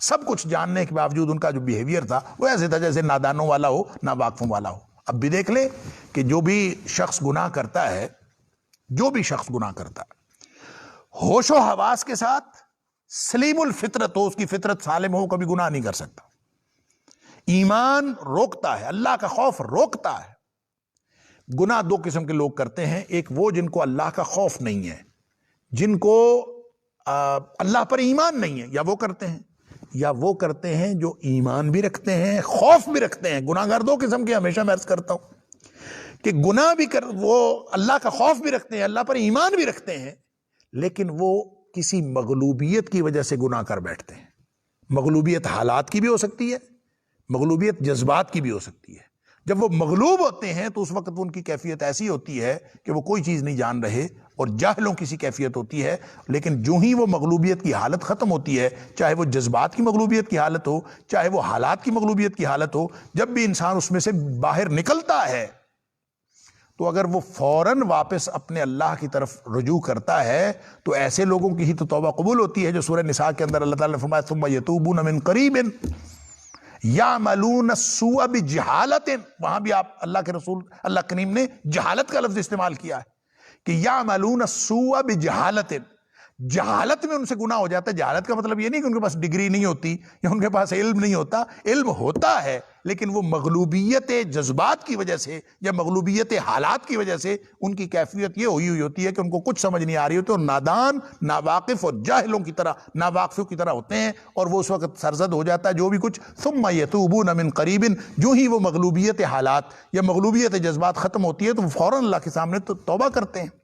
سب کچھ جاننے کے باوجود ان کا جو بیہیویئر تھا وہ ایسے تھا جیسے نادانوں والا ہو، ناواقفوں والا ہو۔ اب بھی دیکھ لیں کہ جو بھی شخص گناہ کرتا ہے، ہوش و حواس کے ساتھ سلیم الفطرت ہو، اس کی فطرت سالم ہو، کبھی گناہ نہیں کر سکتا۔ ایمان روکتا ہے، اللہ کا خوف روکتا ہے۔ گناہ دو قسم کے لوگ کرتے ہیں، ایک وہ جن کو اللہ کا خوف نہیں ہے، جن کو اللہ پر ایمان نہیں ہے، یا وہ کرتے ہیں جو ایمان بھی رکھتے ہیں، خوف بھی رکھتے ہیں۔ گناہ گار دو قسم کے، ہمیشہ میں عرض کرتا ہوں کہ گناہ بھی وہ اللہ کا خوف بھی رکھتے ہیں، اللہ پر ایمان بھی رکھتے ہیں، لیکن وہ کسی مغلوبیت کی وجہ سے گناہ کر بیٹھتے ہیں۔ مغلوبیت حالات کی بھی ہو سکتی ہے، مغلوبیت جذبات کی بھی ہو سکتی ہے۔ جب وہ مغلوب ہوتے ہیں تو اس وقت ان کی کیفیت ایسی ہوتی ہے کہ وہ کوئی چیز نہیں جان رہے، اور جاہلوں کی سی کیفیت ہوتی ہے۔ لیکن جو ہی وہ مغلوبیت کی حالت ختم ہوتی ہے، چاہے وہ جذبات کی مغلوبیت کی حالت ہو، چاہے وہ حالات کی مغلوبیت کی حالت ہو، جب بھی انسان اس میں سے باہر نکلتا ہے تو اگر وہ فوراً واپس اپنے اللہ کی طرف رجوع کرتا ہے تو ایسے لوگوں کی ہی تو توبہ قبول ہوتی ہے، جو سورہ نساء کے اندر اللہ تعالیٰ نے فرمایا ثم یتوبون من قریب یعملون السوء بجہالۃ۔ وہاں بھی آپ اللہ کریم نے جہالت کا لفظ استعمال کیا ہے کہ یعملون السوء بجہالۃ۔ جہالت میں ان سے گناہ ہو جاتا ہے۔ جہالت کا مطلب یہ نہیں کہ ان کے پاس ڈگری نہیں ہوتی یا ان کے پاس علم نہیں ہوتا، علم ہوتا ہے، لیکن وہ مغلوبیت جذبات کی وجہ سے یا مغلوبیت حالات کی وجہ سے ان کی کیفیت یہ ہوئی ہوتی ہے کہ ان کو کچھ سمجھ نہیں آ رہی ہوتی، اور نادان، ناواقف اور جاہلوں کی طرح، ناواقفوں کی طرح ہوتے ہیں، اور وہ اس وقت سرزد ہو جاتا ہے جو بھی کچھ۔ ثم یتوبون من قریب، جو ہی وہ مغلوبیت حالات یا مغلوبیت جذبات ختم ہوتی ہے تو وہ فوراً اللہ کے سامنے تو توبہ کرتے ہیں۔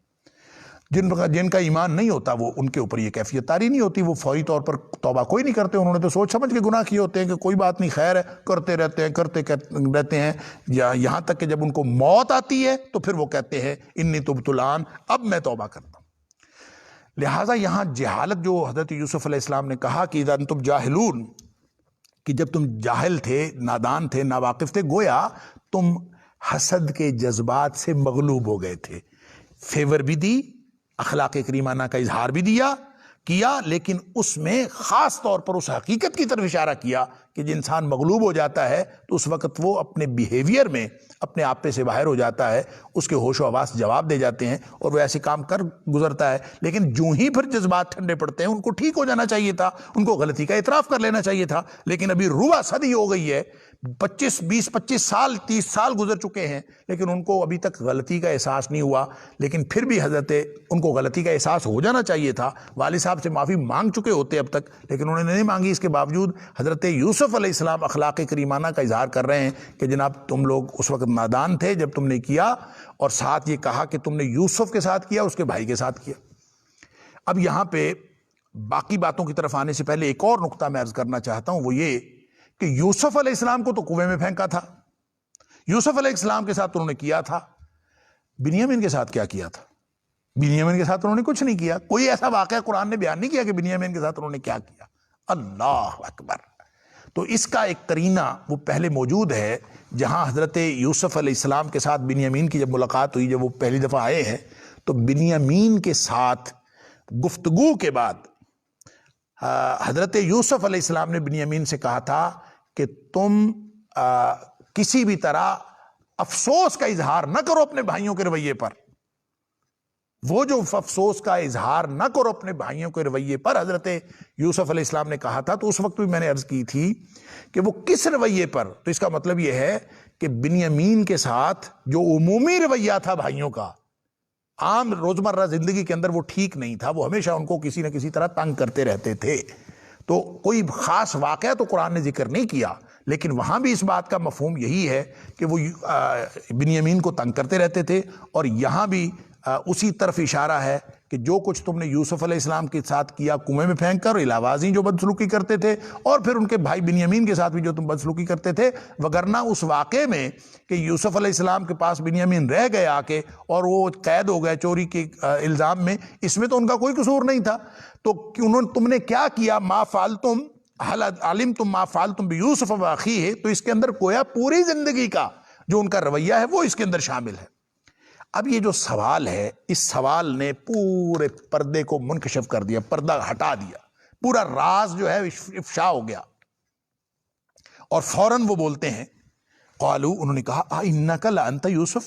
جن کا ایمان نہیں ہوتا وہ ان کے اوپر یہ کیفیت طاری نہیں ہوتی، وہ فوری طور پر توبہ کوئی نہیں کرتے۔ انہوں نے تو سوچ سمجھ کے گناہ کیے ہوتے ہیں کہ کوئی بات نہیں، خیر ہے، کرتے رہتے ہیں، یا یہاں تک کہ جب ان کو موت آتی ہے تو پھر وہ کہتے ہیں انی تبت الآن، اب میں توبہ کرتا ہوں۔ لہٰذا یہاں جہالت جو حضرت یوسف علیہ السلام نے کہا کہ اذا انتم جاہلون، کہ جب تم جاہل تھے، نادان تھے، ناواقف تھے، گویا تم حسد کے جذبات سے مغلوب ہو گئے تھے۔ فیور بھی دی، اخلاق کریمانہ کا اظہار بھی کیا، لیکن اس میں خاص طور پر اس حقیقت کی طرف اشارہ کیا کہ جو انسان مغلوب ہو جاتا ہے تو اس وقت وہ اپنے بیہیویئر میں اپنے آپ پہ سے باہر ہو جاتا ہے، اس کے ہوش و حواس جواب دے جاتے ہیں اور وہ ایسے کام کر گزرتا ہے۔ لیکن جو ہی پھر جذبات ٹھنڈے پڑتے ہیں، ان کو ٹھیک ہو جانا چاہیے تھا، ان کو غلطی کا اعتراف کر لینا چاہیے تھا، لیکن ابھی ربع صدی ہو گئی ہے، 25 سال 30 سال گزر چکے ہیں، لیکن ان کو ابھی تک غلطی کا احساس نہیں ہوا۔ لیکن پھر بھی ان کو غلطی کا احساس ہو جانا چاہیے تھا، والد صاحب سے معافی مانگ چکے ہوتے اب تک، لیکن انہوں نے نہیں مانگی۔ اس کے باوجود حضرت یوسف علیہ السلام اخلاق کریمانہ کا اظہار کر رہے ہیں کہ جناب تم لوگ اس وقت نادان تھے جب تم نے کیا، اور ساتھ یہ کہا کہ تم نے یوسف کے ساتھ کیا، اس کے بھائی کے ساتھ کیا۔ اب یہاں پہ باقی باتوں کی طرف آنے سے پہلے ایک اور نقطہ میں عرض کرنا چاہتا ہوں، وہ یہ کہ یوسف علیہ السلام کو تو کنویں میں پھینکا تھا، یوسف علیہ السلام کے ساتھ انہوں نے کیا تھا، بنیامین کے ساتھ کیا کیا تھا؟ بنیامین کے ساتھ انہوں نے کچھ نہیں کیا۔ کوئی ایسا واقعہ قرآن نے بیان نہیں کیا کہ بنیامین کے ساتھ انہوں نے کیا کیا۔ اللہ اکبر! تو اس کا ایک قرینہ وہ پہلے موجود ہے، جہاں حضرت یوسف علیہ السلام کے ساتھ بنیامین کی جب ملاقات ہوئی، جب وہ پہلی دفعہ آئے ہیں، تو بنیامین کے ساتھ گفتگو کے بعد حضرت یوسف علیہ السلام نے بنیامین سے کہا تھا کہ تم کسی بھی طرح افسوس کا اظہار نہ کرو اپنے بھائیوں کے رویے پر۔ وہ جو افسوس کا اظہار نہ کرو اپنے بھائیوں کے رویے پر حضرت یوسف علیہ السلام نے کہا تھا، تو اس وقت بھی میں نے عرض کی تھی کہ وہ کس رویے پر؟ تو اس کا مطلب یہ ہے کہ بنیامین کے ساتھ جو عمومی رویہ تھا بھائیوں کا، عام روزمرہ زندگی کے اندر، وہ ٹھیک نہیں تھا۔ وہ ہمیشہ ان کو کسی نہ کسی طرح تنگ کرتے رہتے تھے۔ تو کوئی خاص واقعہ تو قرآن نے ذکر نہیں کیا، لیکن وہاں بھی اس بات کا مفہوم یہی ہے کہ وہ بنیامین کو تنگ کرتے رہتے تھے، اور یہاں بھی اسی طرف اشارہ ہے کہ جو کچھ تم نے یوسف علیہ السلام کے ساتھ کیا کنویں میں پھینک کر، علاوازی جو بدسلوکی کرتے تھے، اور پھر ان کے بھائی بنیامین کے ساتھ بھی جو تم بدسلوکی کرتے تھے، وگرنہ اس واقعے میں کہ یوسف علیہ السلام کے پاس بنیامین رہ گئے آ کے اور وہ قید ہو گئے چوری کے الزام میں، اس میں تو ان کا کوئی قصور نہیں تھا۔ تو تم نے کیا کیا؟ ما فعلتم هل علمتم ما فعلتم بیوسف واخیہ، تو اس کے اندر گویا پوری زندگی کا جو ان کا رویہ ہے وہ اس کے اندر شامل ہے۔ اب یہ جو سوال ہے، اس سوال نے پورے پردے کو منکشف کر دیا، پردہ ہٹا دیا۔ پورا راز جو ہے افشا ہو گیا، اور فوراً وہ بولتے ہیں قالو، انہوں نے کہا انک لانت یوسف،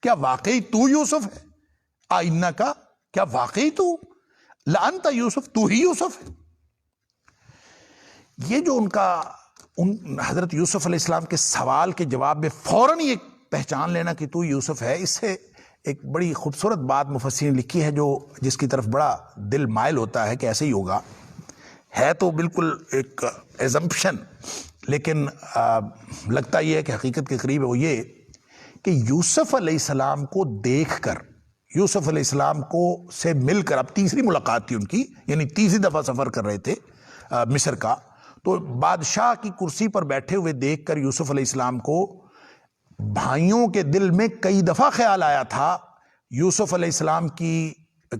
کیا واقعی تو یوسف ہے؟ انک، کیا واقعی تو لانت یوسف، تو ہی یوسف ہے؟ یہ جو ان حضرت یوسف علیہ السلام کے سوال کے جواب میں فوراً یہ پہچان لینا کہ تو یوسف ہے، اس سے ایک بڑی خوبصورت بات مفسرین نے لکھی ہے، جو جس کی طرف بڑا دل مائل ہوتا ہے کہ ایسے ہی ہوگا، ہے تو بالکل ایک ایزمپشن، لیکن لگتا یہ ہے کہ حقیقت کے قریب ہے۔ وہ یہ کہ یوسف علیہ السلام کو دیکھ کر، یوسف علیہ السلام کو سے مل کر، اب تیسری ملاقات تھی ان کی، یعنی تیسری دفعہ سفر کر رہے تھے مصر کا، تو بادشاہ کی کرسی پر بیٹھے ہوئے دیکھ کر یوسف علیہ السلام کو بھائیوں کے دل میں کئی دفعہ خیال آیا تھا، یوسف علیہ السلام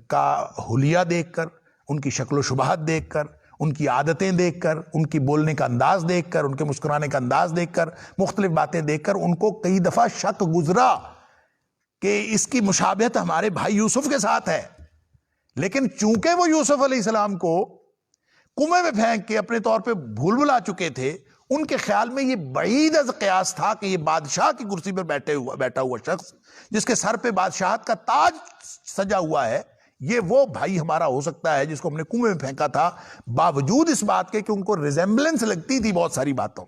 کا حلیہ دیکھ کر، ان کی شکل و شبہات دیکھ کر، ان کی عادتیں دیکھ کر، ان کی بولنے کا انداز دیکھ کر، ان کے مسکرانے کا انداز دیکھ کر، مختلف باتیں دیکھ کر ان کو کئی دفعہ شک گزرا کہ اس کی مشابہت ہمارے بھائی یوسف کے ساتھ ہے، لیکن چونکہ وہ یوسف علیہ السلام کو کنویں میں پھینک کے اپنے طور پہ بھول بھلا چکے تھے، ان کے خیال میں یہ بعید از قیاس تھا کہ یہ بادشاہ کی کرسی پر بیٹھا ہوا شخص جس کے سر پہ بادشاہت کا تاج سجا ہوا ہے، یہ وہ بھائی ہمارا ہو سکتا ہے جس کو ہم نے کنویں میں پھینکا تھا، باوجود اس بات کے کہ ان کو ریزمبلنس لگتی تھی بہت ساری باتوں۔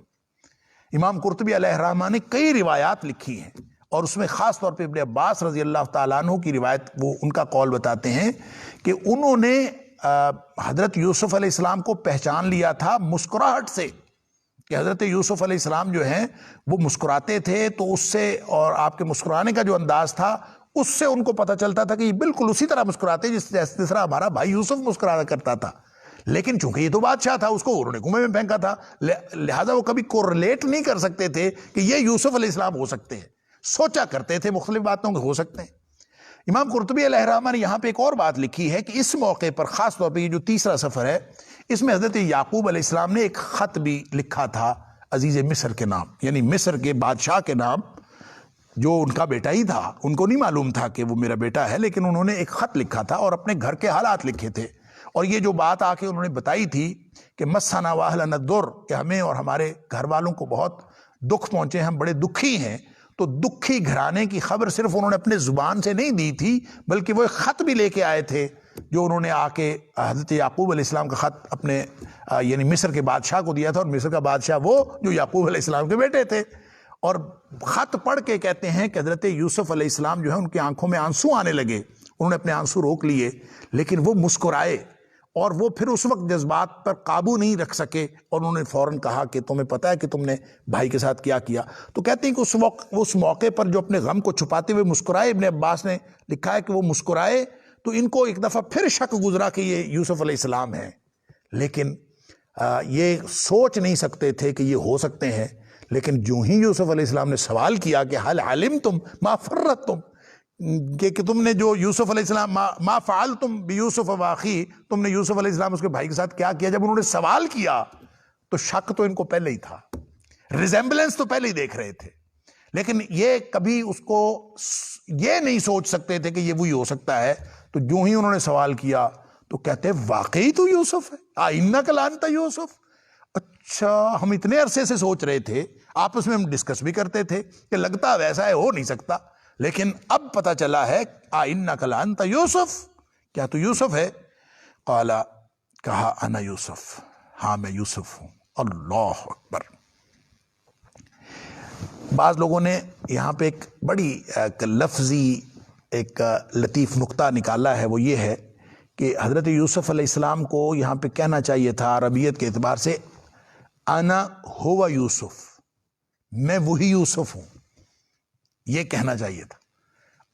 امام قرطبی علیہ الرحمہ نے کئی روایات لکھی ہیں، اور اس میں خاص طور پہ ابن عباس رضی اللہ تعالیٰ عنہ کی روایت، وہ ان کا قول بتاتے ہیں کہ انہوں نے حضرت یوسف علیہ السلام کو پہچان لیا تھا مسکراہٹ سے، کہ حضرت یوسف علیہ السلام جو ہیں وہ مسکراتے تھے، تو اس سے، اور آپ کے مسکرانے کا جو انداز تھا اس سے ان کو پتہ چلتا تھا کہ یہ بالکل اسی طرح مسکراتے جس طرح ہمارا بھائی یوسف مسکرانا کرتا تھا، لیکن چونکہ یہ تو بادشاہ تھا، اس کو انہوں نے کنویں میں پھینکا تھا، لہٰذا وہ کبھی کوریلیٹ نہیں کر سکتے تھے کہ یہ یوسف علیہ السلام ہو سکتے ہیں، سوچا کرتے تھے مختلف باتوں کے ہو سکتے ہیں۔ امام قرطبی علیہ الرحمہ نے یہاں پہ ایک اور بات لکھی ہے کہ اس موقع پر خاص طور پہ یہ جو تیسرا سفر ہے، اس میں حضرت یعقوب علیہ السلام نے ایک خط بھی لکھا تھا عزیز مصر کے نام، یعنی مصر کے بادشاہ کے نام، جو ان کا بیٹا ہی تھا، ان کو نہیں معلوم تھا کہ وہ میرا بیٹا ہے، لیکن انہوں نے ایک خط لکھا تھا اور اپنے گھر کے حالات لکھے تھے، اور یہ جو بات آ کے انہوں نے بتائی تھی کہ مسنا واہلنا الضر، کہ ہمیں اور ہمارے گھر والوں کو بہت دکھ پہنچے، ہم بڑے دکھی ہیں، تو دکھی گھرانے کی خبر صرف انہوں نے اپنے زبان سے نہیں دی تھی، بلکہ وہ ایک خط بھی لے کے آئے تھے جو انہوں نے آ کے حضرت یعقوب علیہ السلام کا خط اپنے یعنی مصر کے بادشاہ کو دیا تھا، اور مصر کا بادشاہ وہ جو یعقوب علیہ السلام کے بیٹے تھے، اور خط پڑھ کے کہتے ہیں کہ حضرت یوسف علیہ السلام جو ہے ان کی آنکھوں میں آنسو آنے لگے، انہوں نے اپنے آنسو روک لیے، لیکن وہ مسکرائے، اور وہ پھر اس وقت جذبات پر قابو نہیں رکھ سکے، اور انہوں نے فوراً کہا کہ تمہیں پتہ ہے کہ تم نے بھائی کے ساتھ کیا کیا؟ تو کہتے ہیں کہ اس موقع پر جو اپنے غم کو چھپاتے ہوئے مسکرائے، ابن عباس نے لکھا ہے کہ وہ مسکرائے تو ان کو ایک دفعہ پھر شک گزرا کہ یہ یوسف علیہ السلام ہے، لیکن یہ سوچ نہیں سکتے تھے کہ یہ ہو سکتے ہیں، لیکن جو ہی یوسف علیہ السلام نے سوال کیا کہ حل علمتم ما فرطتم، کہ تم نے جو یوسف علیہ السلام ما فعلتم بیوسف واخی، تم نے یوسف علیہ السلام اس کے بھائی کے ساتھ کیا کیا، جب انہوں نے سوال کیا تو شک تو ان کو پہلے ہی تھا، ریزمبلنس تو پہلے ہی دیکھ رہے تھے، لیکن یہ کبھی اس کو یہ نہیں سوچ سکتے تھے کہ یہ وہی ہو سکتا ہے، تو جو ہی انہوں نے سوال کیا تو کہتے ہیں واقعی تو یوسف ہے، آئنہ کلانتا یوسف، اچھا ہم اتنے عرصے سے سوچ رہے تھے، آپس میں ہم ڈسکس بھی کرتے تھے کہ لگتا ویسا ہے، ہو نہیں سکتا، لیکن اب پتہ چلا ہے آئنک لانت یوسف، کیا تو یوسف ہے؟ قال، کہا انا یوسف، ہاں میں یوسف ہوں۔ اللہ اکبر۔ بعض لوگوں نے یہاں پہ ایک بڑی لفظی ایک لطیف نقطہ نکالا ہے، وہ یہ ہے کہ حضرت یوسف علیہ السلام کو یہاں پہ کہنا چاہیے تھا عربیت کے اعتبار سے انا ہوا یوسف، میں وہی یوسف ہوں، یہ کہنا چاہیے تھا،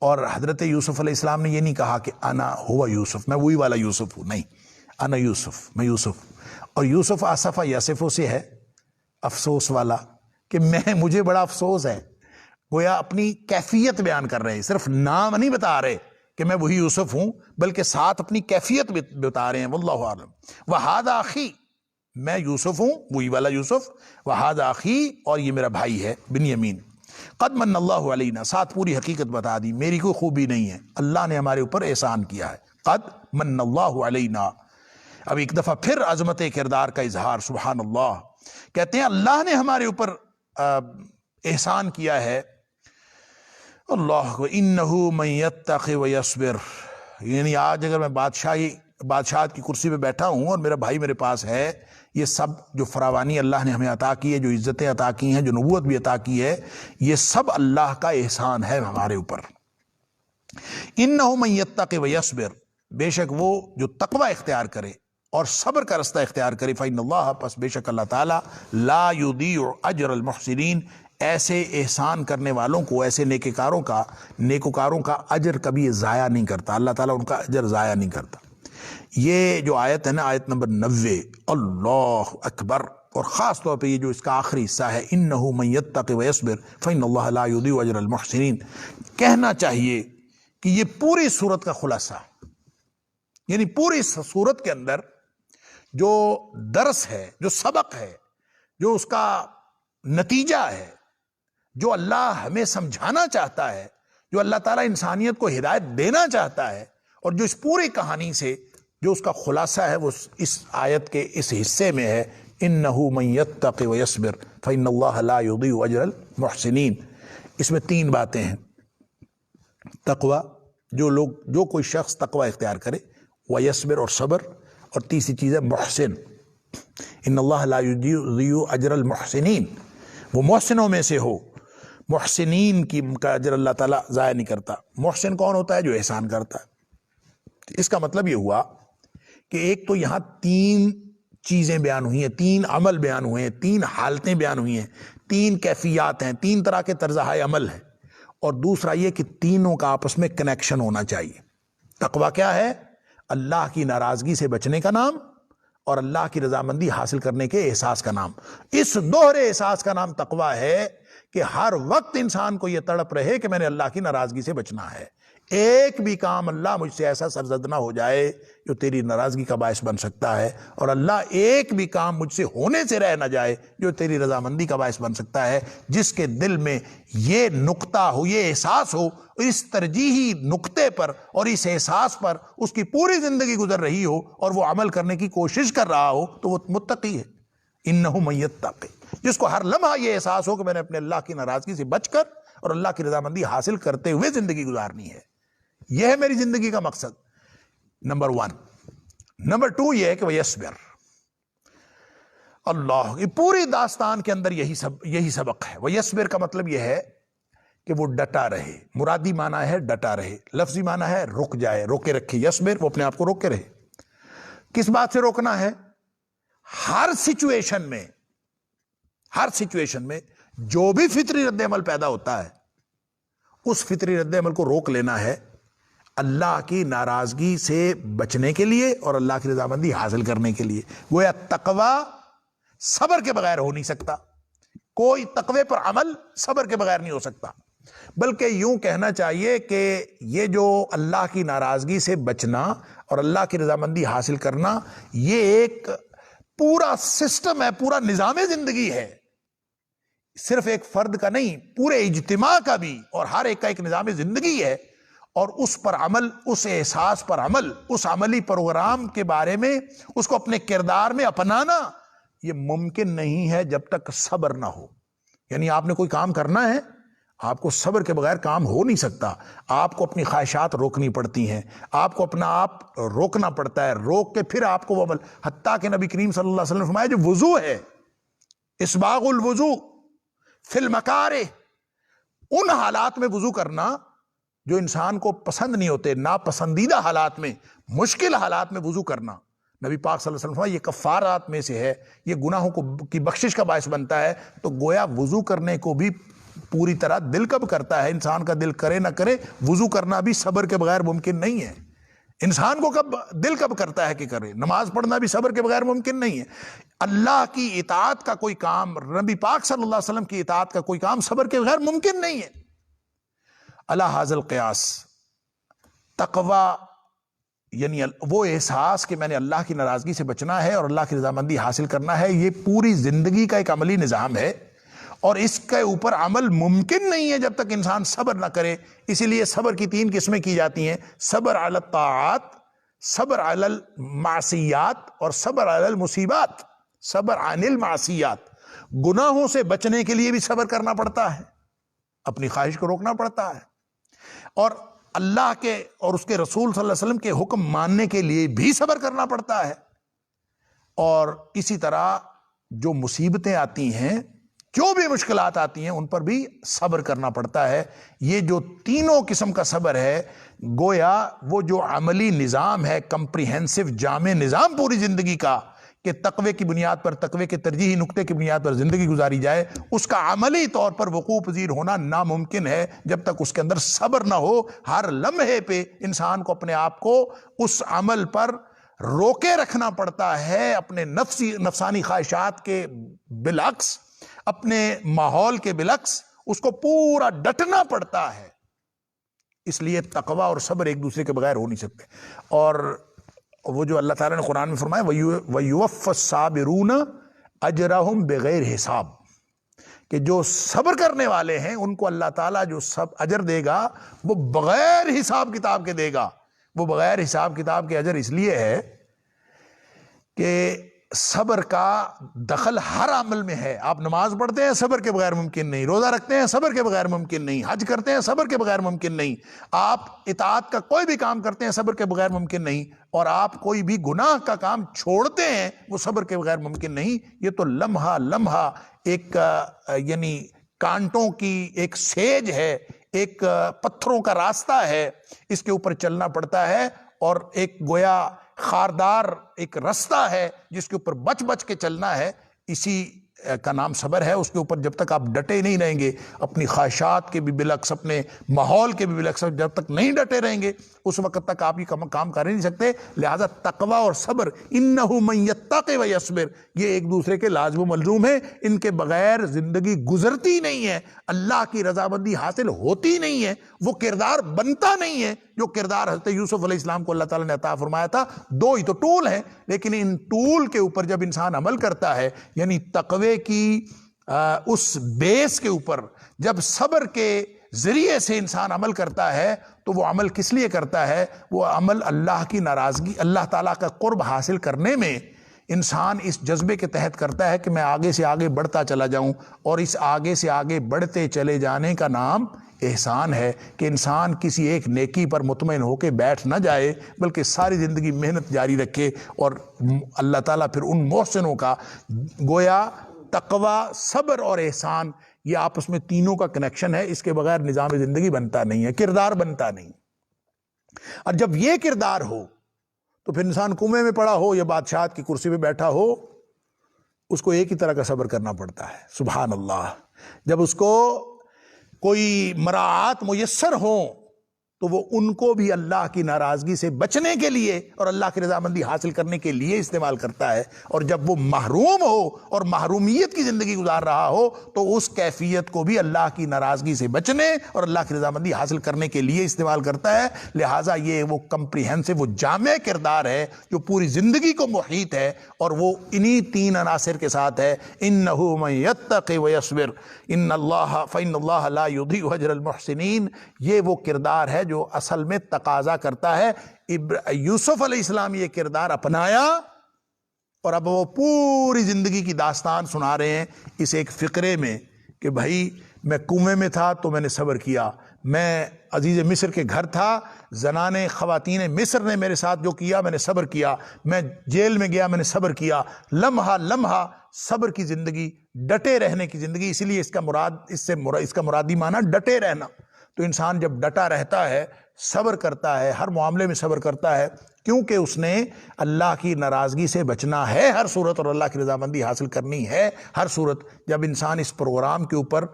اور حضرت یوسف علیہ السلام نے یہ نہیں کہا کہ انا ہوا یوسف، میں وہی والا یوسف ہوں، نہیں، انا یوسف، میں یوسف، اور یوسف آصف یاسف سے ہے، افسوس والا، کہ مجھے بڑا افسوس ہے، گویا اپنی کیفیت بیان کر رہے ہیں، صرف نام نہیں بتا رہے کہ میں وہی یوسف ہوں، بلکہ ساتھ اپنی کیفیت بتا رہے ہیں، واللہ عالم۔ وہذا اخی، میں یوسف ہوں، وہی والا یوسف، وہذا اخی، اور یہ میرا بھائی ہے بنیامین، قد من اللہ علینا، ساتھ پوری حقیقت بتا دی، میری کوئی خوبی نہیں ہے، اللہ نے ہمارے اوپر احسان کیا ہے، قد من اللہ علینا، اب ایک دفعہ پھر عظمت کردار کا اظہار، سبحان اللہ، کہتے ہیں اللہ نے ہمارے اوپر احسان کیا ہے، اللہ انہ من یتق ویصبر، یعنی آج اگر میں بادشاہت کی کرسی پہ بیٹھا ہوں اور میرا بھائی میرے پاس ہے، یہ سب جو فراوانی اللہ نے ہمیں عطا کی ہے، جو عزتیں عطا کی ہیں، جو نبوت بھی عطا کی ہے، یہ سب اللہ کا احسان ہے ہمارے اوپر۔ انہ من یتق ویصبر، بے شک وہ جو تقوی اختیار کرے اور صبر کا رستہ اختیار کرے، فإن اللہ، پس بے شک اللہ تعالیٰ، لا یضیع اجر المحسنین، ایسے احسان کرنے والوں کو، ایسے نیکوکاروں کا اجر کبھی ضائع نہیں کرتا، اللہ تعالیٰ ان کا اجر ضائع نہیں کرتا۔ یہ جو آیت ہے نا، آیت نمبر 90، اللہ اکبر، اور خاص طور پہ یہ جو اس کا آخری حصہ ہے، انہ من یتق ویصبر فإن اللہ لا یضیع اجر المحسنین، کہنا چاہیے کہ یہ پوری سورت کا خلاصہ، یعنی پوری سورت کے اندر جو درس ہے، جو سبق ہے، جو اس کا نتیجہ ہے، جو اللہ ہمیں سمجھانا چاہتا ہے، جو اللہ تعالیٰ انسانیت کو ہدایت دینا چاہتا ہے، اور جو اس پوری کہانی سے جو اس کا خلاصہ ہے، وہ اس آیت کے اس حصے میں ہے، انہ من یتق ویصبر فإن اللہ لا یضیع اجر المحسنین۔ اس میں 3 باتیں ہیں، تقوی، جو کوئی شخص تقوی اختیار کرے، ویصبر، اور صبر، اور تیسری چیز ہے محسن، ان اللہ لا یضیع اجر المحسنین، وہ محسنوں میں سے ہو، محسنین کا اجر اللہ تعالیٰ ضائع نہیں کرتا۔ محسن کون ہوتا ہے؟ جو احسان کرتا ہے۔ اس کا مطلب یہ ہوا کہ ایک تو یہاں 3 چیزیں بیان ہوئی ہیں، 3 عمل بیان ہوئے ہیں، 3 حالتیں بیان ہوئی ہیں، 3 کیفیات ہیں، 3 طرح کے طرزۂ عمل ہیں، اور دوسرا یہ کہ تینوں کا آپس میں کنیکشن ہونا چاہیے۔ تقوی کیا ہے؟ اللہ کی ناراضگی سے بچنے کا نام، اور اللہ کی رضامندی حاصل کرنے کے احساس کا نام۔ اس دوہرے احساس کا نام تقوی ہے کہ ہر وقت انسان کو یہ تڑپ رہے کہ میں نے اللہ کی ناراضگی سے بچنا ہے، ایک بھی کام اللہ مجھ سے ایسا سرزد نہ ہو جائے جو تیری ناراضگی کا باعث بن سکتا ہے، اور اللہ ایک بھی کام مجھ سے ہونے سے رہ نہ جائے جو تیری رضامندی کا باعث بن سکتا ہے۔ جس کے دل میں یہ نقطہ ہو، یہ احساس ہو، اس ترجیحی نقطے پر اور اس احساس پر اس کی پوری زندگی گزر رہی ہو اور وہ عمل کرنے کی کوشش کر رہا ہو، تو وہ متقی ہے۔ انہ من یتق، جس کو ہر لمحہ یہ احساس ہو کہ میں نے اپنے اللہ کی ناراضگی سے بچ کر اور اللہ کی رضامندی حاصل کرتے ہوئے زندگی گزارنی ہے، یہ ہے میری زندگی کا مقصد، نمبر 1۔ نمبر 2 یہ ہے کہ ویصبر، اللہ، یہ پوری داستان کے اندر یہی سبق ہے۔ ویصبر کا مطلب یہ ہے کہ وہ ڈٹا رہے، مرادی معنی ہے ڈٹا رہے، لفظی معنی ہے رک جائے، روکے رکھے، یصبر، وہ اپنے آپ کو روکے رہے۔ کس بات سے روکنا ہے؟ ہر سچویشن میں جو بھی فطری رد عمل پیدا ہوتا ہے، اس فطری رد عمل کو روک لینا ہے، اللہ کی ناراضگی سے بچنے کے لیے اور اللہ کی رضامندی حاصل کرنے کے لیے۔ گویا تقوی صبر کے بغیر ہو نہیں سکتا، کوئی تقوی پر عمل صبر کے بغیر نہیں ہو سکتا، بلکہ یوں کہنا چاہیے کہ یہ جو اللہ کی ناراضگی سے بچنا اور اللہ کی رضامندی حاصل کرنا، یہ ایک پورا سسٹم ہے، پورا نظام زندگی ہے، صرف ایک فرد کا نہیں، پورے اجتماع کا بھی، اور ہر ایک کا ایک نظام زندگی ہے، اور اس پر عمل، اس احساس پر عمل، اس عملی پروگرام کے بارے میں اس کو اپنے کردار میں اپنانا، یہ ممکن نہیں ہے جب تک صبر نہ ہو۔ یعنی آپ نے کوئی کام کرنا ہے، آپ کو صبر کے بغیر کام ہو نہیں سکتا، آپ کو اپنی خواہشات روکنی پڑتی ہیں، آپ کو اپنا آپ روکنا پڑتا ہے، روک کے پھر آپ کو وہ عمل، حتیٰ کہ نبی کریم صلی اللہ علیہ وسلم نے فرمایا جو وضو ہے، اسباغ الوضو فی المکارہ، ان حالات میں وضو کرنا جو انسان کو پسند نہیں ہوتے، ناپسندیدہ حالات میں، مشکل حالات میں وضو کرنا، نبی پاک صلی اللہ علیہ وسلم فرمایا یہ کفارات میں سے ہے، یہ گناہوں کی بخشش کا باعث بنتا ہے۔ تو گویا وضو کرنے کو بھی پوری طرح دل کب کرتا ہے، انسان کا دل کرے نہ کرے، وضو کرنا بھی صبر کے بغیر ممکن نہیں ہے۔ انسان کو دل کب کرتا ہے کہ کرے، نماز پڑھنا بھی صبر کے بغیر ممکن نہیں ہے۔ اللہ کی اطاعت کا کوئی کام، نبی پاک صلی اللہ علیہ وسلم کی اطاعت کا کوئی کام صبر کے بغیر ممکن نہیں ہے۔ اللہ حاضل قیاس، تقوی یعنی وہ احساس کہ میں نے اللہ کی ناراضگی سے بچنا ہے اور اللہ کی رضامندی حاصل کرنا ہے، یہ پوری زندگی کا ایک عملی نظام ہے، اور اس کے اوپر عمل ممکن نہیں ہے جب تک انسان صبر نہ کرے۔ اسی لیے صبر کی 3 قسمیں کی جاتی ہیں، صبر علی الطاعات، صبر علی المعصیات اور صبر علی المصیبات، صبر عن المعصیات، گناہوں سے بچنے کے لیے بھی صبر کرنا پڑتا ہے، اپنی خواہش کو روکنا پڑتا ہے، اور اللہ کے اور اس کے رسول صلی اللہ علیہ وسلم کے حکم ماننے کے لیے بھی صبر کرنا پڑتا ہے، اور اسی طرح جو مصیبتیں آتی ہیں، جو بھی مشکلات آتی ہیں، ان پر بھی صبر کرنا پڑتا ہے۔ یہ جو تینوں قسم کا صبر ہے، گویا وہ جو عملی نظام ہے، کمپریہنسو جامع نظام پوری زندگی کا، کہ تقوی کی بنیاد پر، تقوی کے ترجیحی نقطے کی بنیاد پر زندگی گزاری جائے، اس کا عملی طور پر وقوع پذیر ہونا ناممکن ہے جب تک اس کے اندر صبر نہ ہو۔ ہر لمحے پہ انسان کو اپنے آپ کو اس عمل پر روکے رکھنا پڑتا ہے، اپنے نفسانی خواہشات کے بالعکس، اپنے ماحول کے بالعکس اس کو پورا ڈٹنا پڑتا ہے۔ اس لیے تقوی اور صبر ایک دوسرے کے بغیر ہو نہیں سکتے۔ اور وہ جو اللہ تعالیٰ نے قرآن میں فرمایا وَيُوَفَّ الصَّابِرُونَ أَجْرَهُمْ بِغَيْرِ حساب، کہ جو صبر کرنے والے ہیں ان کو اللہ تعالیٰ جو اجر دے گا وہ بغیر حساب کتاب کے دے گا۔ وہ بغیر حساب کتاب کے اجر اس لیے ہے کہ صبر کا دخل ہر عمل میں ہے۔ آپ نماز پڑھتے ہیں، صبر کے بغیر ممکن نہیں، روزہ رکھتے ہیں، صبر کے بغیر ممکن نہیں، حج کرتے ہیں، صبر کے بغیر ممکن نہیں، آپ اطاعت کا کوئی بھی کام کرتے ہیں، صبر کے بغیر ممکن نہیں، اور آپ کوئی بھی گناہ کا کام چھوڑتے ہیں، وہ صبر کے بغیر ممکن نہیں۔ یہ تو لمحہ لمحہ ایک یعنی کانٹوں کی ایک سیج ہے، ایک پتھروں کا راستہ ہے، اس کے اوپر چلنا پڑتا ہے، اور ایک گویا خاردار ایک رستہ ہے جس کے اوپر بچ بچ کے چلنا ہے، اسی کا نام صبر ہے۔ اس کے اوپر جب تک آپ ڈٹے نہیں رہیں گے، اپنی خواہشات کے بھی بالعکس، اپنے ماحول کے بھی بالعکس جب تک نہیں ڈٹے رہیں گے، اس وقت تک آپ یہ کام کر ہی نہیں سکتے۔ لہذا تقوی اور صبر، انہ من یتقی ویصبر، یہ ایک دوسرے کے لازم و ملزوم ہیں، ان کے بغیر زندگی گزرتی نہیں ہے، اللہ کی رضامندی حاصل ہوتی نہیں ہے، وہ کردار بنتا نہیں ہے جو کردار حضرت یوسف علیہ السلام کو اللہ تعالیٰ نے عطا فرمایا تھا۔ دو ہی تو ٹول ہیں، لیکن ان ٹول کے اوپر جب انسان عمل کرتا ہے، یعنی تقوی کی اس بیس کے اوپر جب صبر کے ذریعے سے انسان عمل کرتا ہے، تو وہ عمل کس لیے کرتا ہے؟ وہ عمل اللہ کی ناراضگی، اللہ تعالیٰ کا قرب حاصل کرنے میں انسان اس جذبے کے تحت کرتا ہے کہ میں آگے سے آگے بڑھتا چلا جاؤں، اور اس آگے سے آگے بڑھتے چلے جانے کا نام احسان ہے، کہ انسان کسی ایک نیکی پر مطمئن ہو کے بیٹھ نہ جائے، بلکہ ساری زندگی محنت جاری رکھے، اور اللہ تعالیٰ پھر ان محسنوں کا، گویا تقوی، صبر اور احسان، یہ آپس میں تینوں کا کنیکشن ہے، اس کے بغیر نظام زندگی بنتا نہیں ہے، کردار بنتا نہیں۔ اور جب یہ کردار ہو تو پھر انسان کنویں میں پڑا ہو یا بادشاہت کی کرسی پہ بیٹھا ہو، اس کو ایک ہی طرح کا صبر کرنا پڑتا ہے۔ سبحان اللہ۔ جب اس کو کوئی مراعات میسر ہوں تو وہ ان کو بھی اللہ کی ناراضگی سے بچنے کے لیے اور اللہ کی رضامندی حاصل کرنے کے لیے استعمال کرتا ہے، اور جب وہ محروم ہو اور محرومیت کی زندگی گزار رہا ہو تو اس کیفیت کو بھی اللہ کی ناراضگی سے بچنے اور اللہ کی رضامندی حاصل کرنے کے لیے استعمال کرتا ہے۔ لہٰذا یہ وہ کمپریہنسو، وہ جامع کردار ہے جو پوری زندگی کو محیط ہے، اور وہ انہی تین عناصر کے ساتھ ہے۔ انہ من یتقی ویصبر ان اللہ فإن اللہ لا یضیع اجر المحسنین۔ یہ وہ کردار ہے جو اصل میں تقاضا کرتا ہے۔ یوسف علیہ السلام یہ کردار اپنایا، اور اب وہ پوری زندگی کی داستان سنا رہے ہیں اس ایک فقرے میں، کہ بھائی میں کنویں میں تھا تو میں نے صبر کیا، میں عزیز مصر کے گھر تھا، زنانے خواتین مصر نے میرے ساتھ جو کیا میں نے صبر کیا، میں جیل میں گیا میں نے صبر کیا، لمحہ لمحہ صبر کی زندگی، ڈٹے رہنے کی زندگی۔ اسی لیے اس کا مرادی معنی ڈٹے رہنا۔ تو انسان جب ڈٹا رہتا ہے، صبر کرتا ہے، ہر معاملے میں صبر کرتا ہے، کیونکہ اس نے اللہ کی ناراضگی سے بچنا ہے ہر صورت، اور اللہ کی رضامندی حاصل کرنی ہے ہر صورت۔ جب انسان اس پروگرام کے اوپر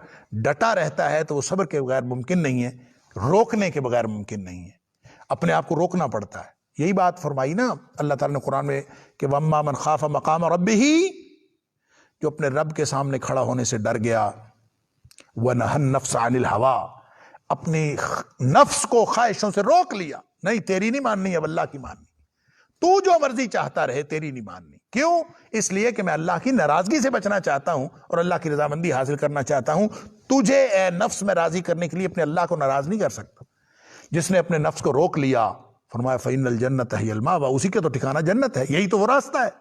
ڈٹا رہتا ہے تو وہ صبر کے بغیر ممکن نہیں ہے، روکنے کے بغیر ممکن نہیں ہے، اپنے آپ کو روکنا پڑتا ہے۔ یہی بات فرمائی نا اللہ تعالیٰ نے قرآن میں کہ وَأَمَّا مَنْ خَافَ مَقَامَ رَبِّهِ، جو اپنے رب کے سامنے کھڑا ہونے سے ڈر گیا، وَنَهَى النَّفْسَ عَنِ الْهَوَىٰ، اپنی نفس کو خواہشوں سے روک لیا، نہیں تیری نہیں ماننی، اب اللہ کی ماننی، تو جو مرضی چاہتا رہے تیری نہیں ماننی۔ کیوں؟ اس لیے کہ میں اللہ کی ناراضگی سے بچنا چاہتا ہوں اور اللہ کی رضامندی حاصل کرنا چاہتا ہوں۔ تجھے اے نفس میں راضی کرنے کے لیے اپنے اللہ کو ناراض نہیں کر سکتا۔ جس نے اپنے نفس کو روک لیا، فرمایا فَإِنَّ الْجَنَّةَ هِيَ الْمَأْوَىٰ، اسی کے تو ٹھکانہ جنت ہے، یہی تو وہ راستہ ہے۔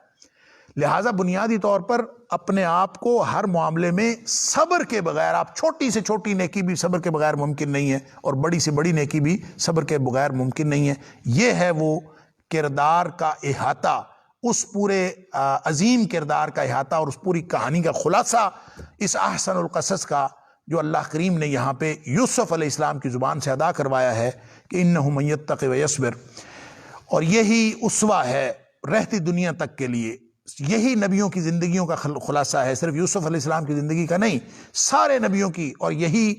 لہٰذا بنیادی طور پر اپنے آپ کو ہر معاملے میں صبر کے بغیر، آپ چھوٹی سے چھوٹی نیکی بھی صبر کے بغیر ممکن نہیں ہے، اور بڑی سے بڑی نیکی بھی صبر کے بغیر ممکن نہیں ہے۔ یہ ہے وہ کردار کا احاطہ، اس پورے عظیم کردار کا احاطہ اور اس پوری کہانی کا خلاصہ اس احسن القصص کا جو اللہ کریم نے یہاں پہ یوسف علیہ السلام کی زبان سے ادا کروایا ہے کہ انہ من یتق ویصبر، اور یہی اسوہ ہے رہتی دنیا تک کے لیے، یہی نبیوں کی زندگیوں کا خلاصہ ہے، صرف یوسف علیہ السلام کی زندگی کا نہیں، سارے نبیوں کی، اور یہی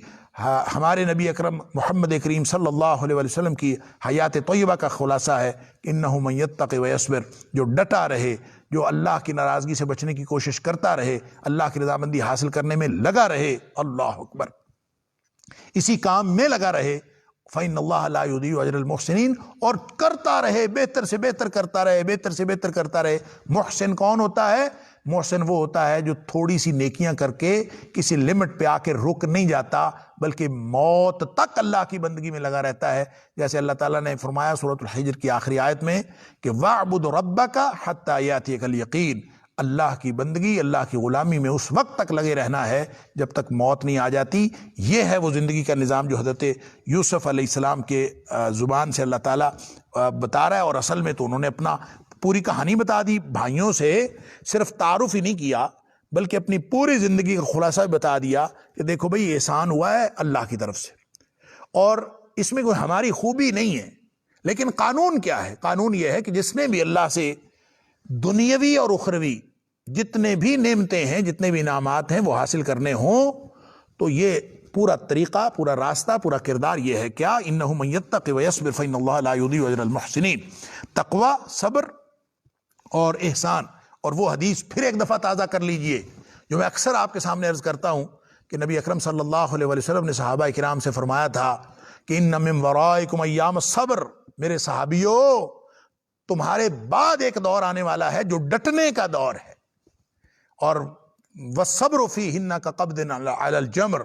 ہمارے نبی اکرم محمد کریم صلی اللہ علیہ وسلم کی حیات طیبہ کا خلاصہ ہے کہ انہ من یتق ویصبر، جو ڈٹا رہے، جو اللہ کی ناراضگی سے بچنے کی کوشش کرتا رہے، اللہ کی رضامندی حاصل کرنے میں لگا رہے، اللہ اکبر، اسی کام میں لگا رہے، فَإِنَّ اللَّهَ لَا يُضِيعُ أَجْرَ الْمُحْسِنِينَ، اور کرتا رہے، بہتر سے بہتر کرتا رہے، بہتر سے بہتر کرتا رہے۔ محسن کون ہوتا ہے؟ محسن وہ ہوتا ہے جو تھوڑی سی نیکیاں کر کے کسی لمٹ پہ آ کے رک نہیں جاتا، بلکہ موت تک اللہ کی بندگی میں لگا رہتا ہے، جیسے اللہ تعالیٰ نے فرمایا سورۃ الحجر کی آخری آیت میں کہ وَاعْبُدْ رَبَّكَ حَتَّى يَأْتِيَكَ الْيَقِينُ، اللہ کی بندگی، اللہ کی غلامی میں اس وقت تک لگے رہنا ہے جب تک موت نہیں آ جاتی۔ یہ ہے وہ زندگی کا نظام جو حضرت یوسف علیہ السلام کے زبان سے اللہ تعالیٰ بتا رہا ہے، اور اصل میں تو انہوں نے اپنا پوری کہانی بتا دی، بھائیوں سے صرف تعارف ہی نہیں کیا بلکہ اپنی پوری زندگی کا خلاصہ بھی بتا دیا کہ دیکھو بھئی احسان ہوا ہے اللہ کی طرف سے، اور اس میں کوئی ہماری خوبی نہیں ہے، لیکن قانون کیا ہے؟ قانون یہ ہے کہ جس نے بھی اللہ سے دنیاوی اور اخروی جتنے بھی نعمتیں ہیں، جتنے بھی انعامات ہیں وہ حاصل کرنے ہوں، تو یہ پورا طریقہ، پورا راستہ، پورا کردار یہ ہے کیا؟ انہ من یتق ویصبر فإن اللہ لا یضیع اجر المحسنین۔ تقوی، صبر اور احسان، اور وہ حدیث پھر ایک دفعہ تازہ کر لیجئے جو میں اکثر آپ کے سامنے عرض کرتا ہوں کہ نبی اکرم صلی اللہ علیہ وسلم نے صحابہ کرام سے فرمایا تھا کہ ان من ورائکم ایام الصبر، میرے صحابیوں تمہارے بعد ایک دور آنے والا ہے جو ڈٹنے کا دور ہے، اور والصبر فیہن کقبض علی الجمر،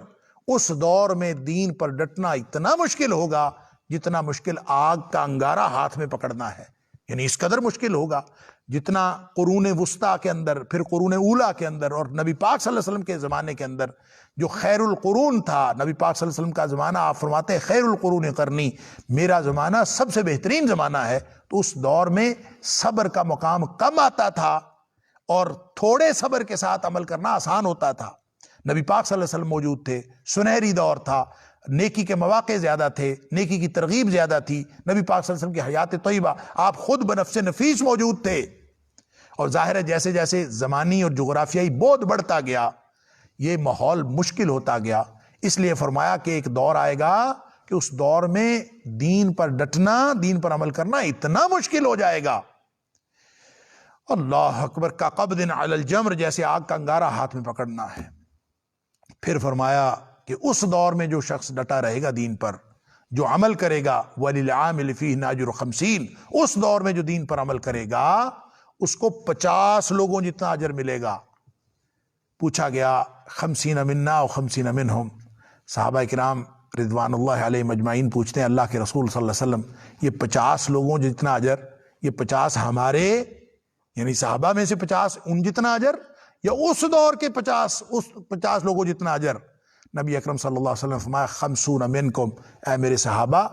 اس دور میں دین پر ڈٹنا اتنا مشکل ہوگا جتنا مشکل آگ کا انگارہ ہاتھ میں پکڑنا ہے، یعنی اس قدر مشکل ہوگا جتنا قرون وسطیٰ کے اندر، پھر قرون اولیٰ کے اندر، اور نبی پاک صلی اللہ علیہ وسلم کے زمانے کے اندر جو خیر القرون تھا، نبی پاک صلی اللہ علیہ وسلم کا زمانہ آپ فرماتے ہیں خیر القرون قرنی، میرا زمانہ سب سے بہترین زمانہ ہے، تو اس دور میں صبر کا مقام کم آتا تھا اور تھوڑے صبر کے ساتھ عمل کرنا آسان ہوتا تھا۔ نبی پاک صلی اللہ علیہ وسلم موجود تھے، سنہری دور تھا، نیکی کے مواقع زیادہ تھے، نیکی کی ترغیب زیادہ تھی، نبی پاک صلی اللہ علیہ وسلم کی حیات طیبہ، آپ خود بنفس نفیس موجود تھے، اور ظاہر ہے جیسے جیسے زمانی اور جغرافیائی بعد بڑھتا گیا یہ ماحول مشکل ہوتا گیا، اس لیے فرمایا کہ ایک دور آئے گا کہ اس دور میں دین پر ڈٹنا، دین پر عمل کرنا اتنا مشکل ہو جائے گا، اللہ اکبر، کا قبض علی الجمر، جیسے آگ کا انگارہ ہاتھ میں پکڑنا ہے۔ پھر فرمایا کہ اس دور میں جو شخص ڈٹا رہے گا دین پر، جو عمل کرے گا وَلِلْعَامِلِ فِيهِ أَجْرُ 50، اس دور میں جو دین پر عمل کرے گا اس کو 50 لوگوں جتنا اجر ملے گا۔ پوچھا گیا 50 منا و 50 منہم، صحابہ کرام رضوان اللہ علیہ مجمعین پوچھتے ہیں اللہ کے رسول صلی اللہ علیہ وسلم، یہ 50 لوگوں جتنا اجر، یہ 50 ہمارے یعنی صحابہ میں سے 50 ان جتنا اجر، یا اس دور کے 50 لوگوں جتنا اجر؟ نبی اکرم صلی اللہ علیہ وسلم فرمایا 50 منکم، اے میرے صحابہ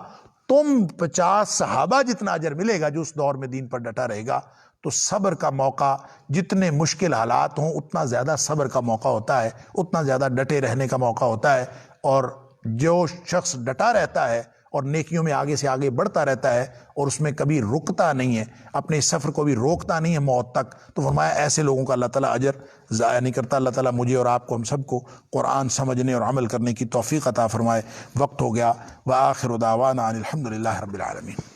تم 50 صحابہ جتنا اجر ملے گا جو اس دور میں دین پر ڈٹا رہے گا۔ تو صبر کا موقع، جتنے مشکل حالات ہوں اتنا زیادہ صبر کا موقع ہوتا ہے، اتنا زیادہ ڈٹے رہنے کا موقع ہوتا ہے، اور جو شخص ڈٹا رہتا ہے اور نیکیوں میں آگے سے آگے بڑھتا رہتا ہے اور اس میں کبھی رکتا نہیں ہے، اپنے سفر کو بھی روکتا نہیں ہے موت تک، تو فرمایا ایسے لوگوں کا اللہ تعالیٰ اجر ضائع نہیں کرتا۔ اللہ تعالیٰ مجھے اور آپ کو، ہم سب کو قرآن سمجھنے اور عمل کرنے کی توفیق عطا فرمائے۔ وقت ہو گیا، وآخر دعوانا ان الحمد للہ رب العالمین۔